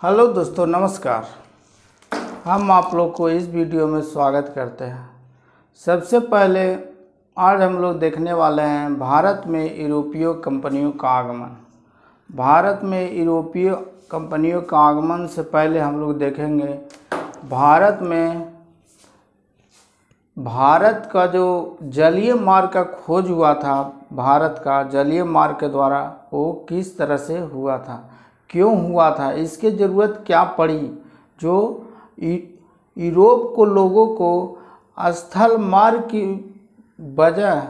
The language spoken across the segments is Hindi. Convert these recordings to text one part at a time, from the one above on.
हेलो दोस्तों, नमस्कार। हम आप लोग को इस वीडियो में स्वागत करते हैं। सबसे पहले आज हम लोग देखने वाले हैं भारत में यूरोपीय कंपनियों का आगमन। भारत में यूरोपीय कंपनियों का आगमन से पहले हम लोग देखेंगे भारत का जो जलीय मार्ग का खोज हुआ था, भारत का जलीय मार्ग के द्वारा वो किस तरह से हुआ था, क्यों हुआ था, इसकी ज़रूरत क्या पड़ी, जो यूरोप को लोगों को स्थल मार्ग की बजाय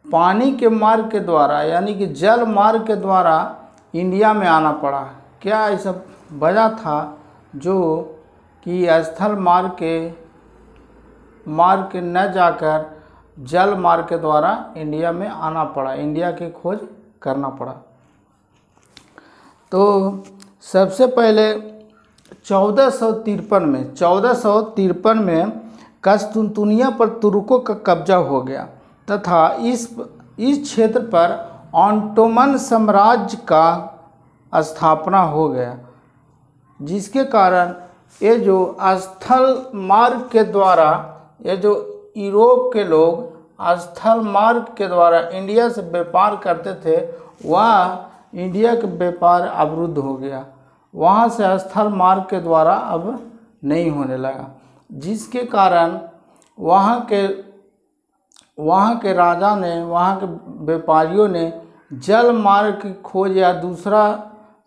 पानी के मार्ग के द्वारा यानी कि जल मार्ग के द्वारा इंडिया में आना पड़ा। क्या ऐसा वजह था जो कि स्थल मार्ग के न जाकर जल मार्ग के द्वारा इंडिया में आना पड़ा, इंडिया की खोज करना पड़ा। तो सबसे पहले 1453 में कस्तुनतुनिया पर तुर्कों का कब्जा हो गया तथा इस क्षेत्र पर ऑटोमन साम्राज्य का स्थापना हो गया, जिसके कारण ये जो स्थल मार्ग के द्वारा ये जो यूरोप के लोग स्थल मार्ग के द्वारा इंडिया से व्यापार करते थे, वह इंडिया का व्यापार अवरुद्ध हो गया। वहाँ से स्थल मार्ग के द्वारा अब नहीं होने लगा, जिसके कारण वहाँ के राजा ने, वहाँ के व्यापारियों ने जल मार्ग की खोज या दूसरा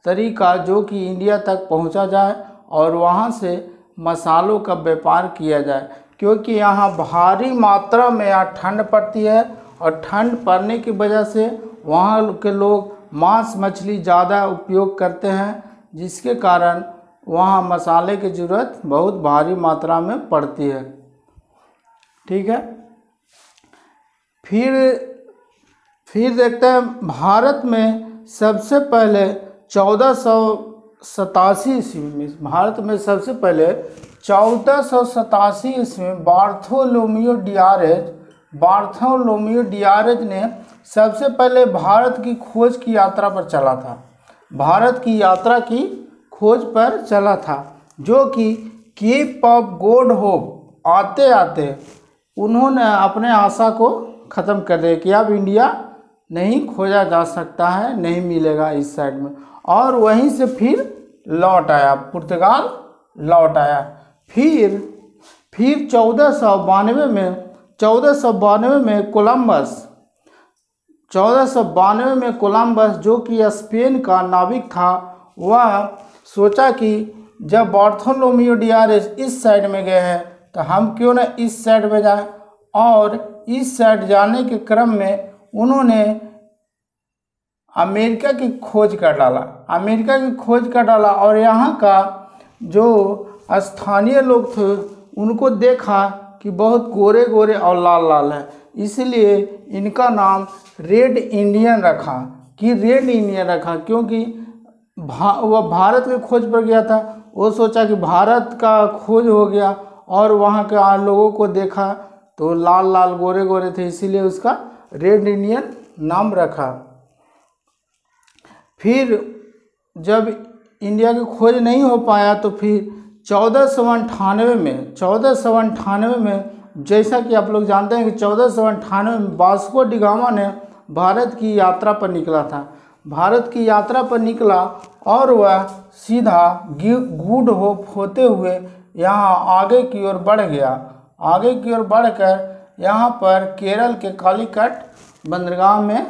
तरीका जो कि इंडिया तक पहुँचा जाए और वहाँ से मसालों का व्यापार किया जाए, क्योंकि यहाँ भारी मात्रा में यहाँ ठंड पड़ती है और ठंड पड़ने की वजह से वहाँ के लोग मांस मछली ज़्यादा उपयोग करते हैं, जिसके कारण वहाँ मसाले की ज़रूरत बहुत भारी मात्रा में पड़ती है। ठीक है, फिर देखते हैं भारत में सबसे पहले 1487 ईस्वी में, भारत में सबसे पहले 1487 ईस्वी में बार्थोलोमियो डियारेज ने सबसे पहले भारत की खोज की यात्रा पर चला था। भारत की यात्रा की खोज पर चला था, जो कि केप ऑफ गुड होप आते आते उन्होंने अपने आशा को ख़त्म कर दिया कि अब इंडिया नहीं खोजा जा सकता है, नहीं मिलेगा इस साइड में, और वहीं से फिर लौट आया, पुर्तगाल लौट आया। फिर 1492 में कोलंबस जो कि स्पेन का नाविक था, वह सोचा कि जब बार्थोलोमियो डियारेज इस साइड में गए हैं तो हम क्यों न इस साइड में जाएं, और इस साइड जाने के क्रम में उन्होंने अमेरिका की खोज कर डाला और यहाँ का जो स्थानीय लोग थे उनको देखा कि बहुत गोरे गोरे और लाल लाल है, इसलिए इनका नाम रेड इंडियन रखा, क्योंकि वह भारत की खोज पर गया था। वो सोचा कि भारत का खोज हो गया और वहाँ के लोगों को देखा तो लाल लाल गोरे गोरे थे, इसीलिए उसका रेड इंडियन नाम रखा। फिर जब इंडिया की खोज नहीं हो पाया तो फिर 1498 में जैसा कि आप लोग जानते हैं कि 1498 में वास्को डी गामा ने भारत की यात्रा पर निकला और वह सीधा गुड होप होते हुए यहाँ आगे की ओर बढ़कर यहाँ पर केरल के कालीकट बंदरगाह में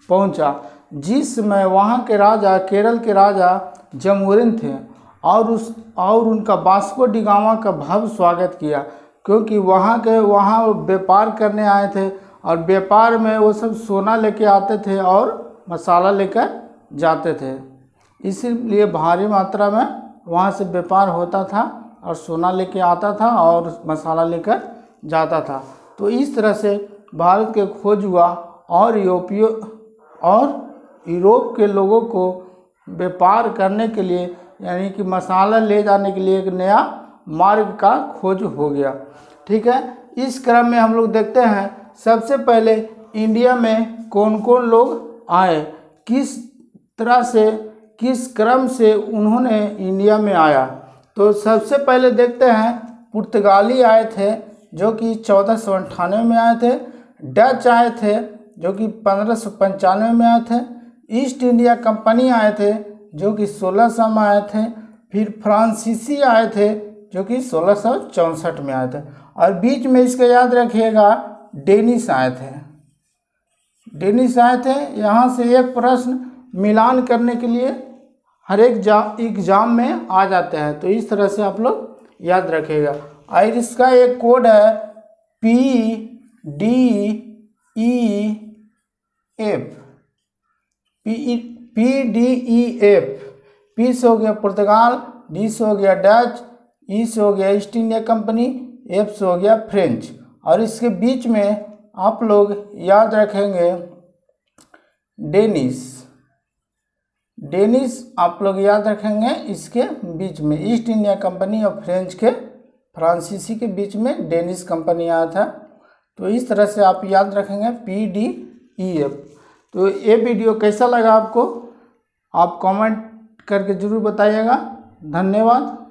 पहुँचा, जिसमें वहाँ के राजा, केरल के राजा जमोरिन थे और उनका वास्को डी गामा का भव्य स्वागत किया, क्योंकि वहाँ व्यापार करने आए थे और व्यापार में वो सब सोना लेके आते थे और मसाला लेकर जाते थे, इसीलिए भारी मात्रा में वहाँ से व्यापार होता था और सोना लेके आता था और मसाला लेकर जाता था। तो इस तरह से भारत के खोज हुआ और यूरोप के लोगों को व्यापार करने के लिए यानी कि मसाला ले जाने के लिए एक नया मार्ग का खोज हो गया। ठीक है, इस क्रम में हम लोग देखते हैं सबसे पहले इंडिया में कौन कौन लोग आए, किस तरह से, किस क्रम से उन्होंने इंडिया में आया। तो सबसे पहले देखते हैं, पुर्तगाली आए थे जो कि 1498 में आए थे, डच आए थे जो कि 1595 में आए थे, ईस्ट इंडिया कंपनी आए थे जो कि 1600 में आए थे, फिर फ्रांसीसी आए थे जो कि 1664 में आए थे, और बीच में इसका याद रखिएगा डेनिश आए थे। डेनिश आए थे। यहाँ से एक प्रश्न मिलान करने के लिए हर एक एग्जाम में आ जाते हैं, तो इस तरह से आप लोग याद रखिएगा। और इसका एक कोड है PDEF। PDEF। P से हो गया पुर्तगाल, D से हो गया डच, E से हो गया ईस्ट इंडिया कंपनी, F से हो गया फ्रेंच, और इसके बीच में आप लोग याद रखेंगे डेनिश। डेनिश आप लोग याद रखेंगे, इसके बीच में ईस्ट इंडिया कंपनी और फ्रेंच के, फ्रांसीसी के बीच में डेनिश कंपनी आया था। तो इस तरह से आप याद रखेंगे PDEF। तो ये वीडियो कैसा लगा आपको, आप कमेंट करके ज़रूर बताइएगा। धन्यवाद।